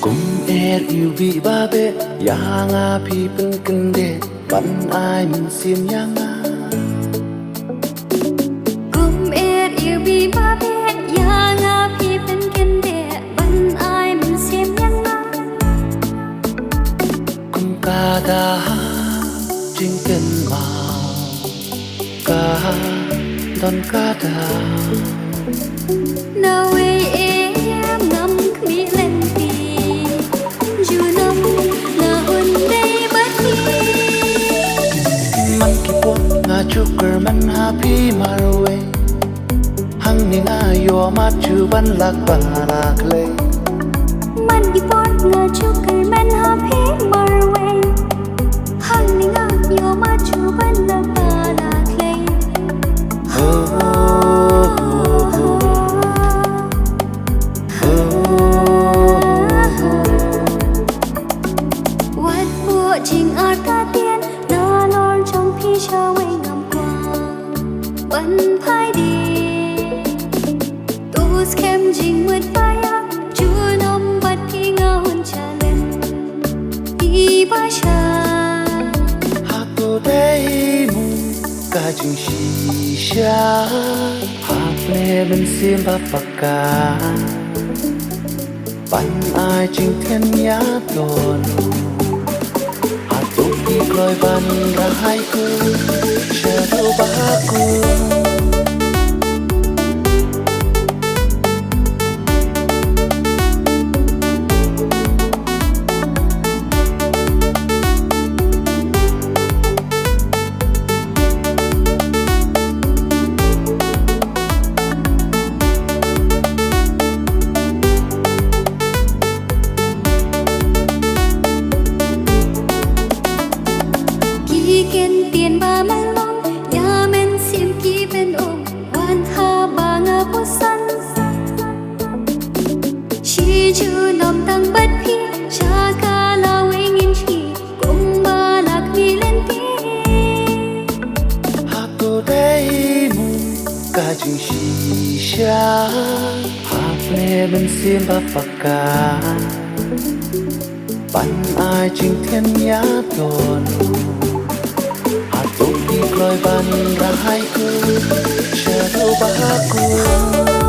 kum er yêu bi ba be yanga phi pen kende ban ai min sim yanga kum er yêu bi ba be yanga phi pen kende ban ai min sim yanga kum ka da jing ken ma ka don ka da na we em ngắm mi lên tì dù năm na un đây bất đi man ki po nga chukur man happy marwe hang ni nga yo ma chu ban lak ba lak le man ipot nga chukar man happy marwe hang ni nga yo ma chu ban la ba la clay what bộ trình art ca tiên na lon trong phi cho quay ngầm qua vẫn phai đi tu kem trình mượt bay ác chúa nôm bắt khi ngao hôn cha lên đi ba cha ha to dei mu ka jing shi sha ha ple ben sim ba pakka ban ai jing thiên nhã ton ha to ki kloi ban ra hai ku cha do ba ku kiên tiền ba mang long ya men sim ki ben ôm wan ha ba nga po san chi chu nom tăng bất phi cha ca la we ngin chi kum ba lak mi lên ti ha to dei mu ka jing shi sha ha ple ben sim ba pakka ban ai jing thiên nhã ton tôi đi coi ban ra hai cứ chờ đâu ba cứ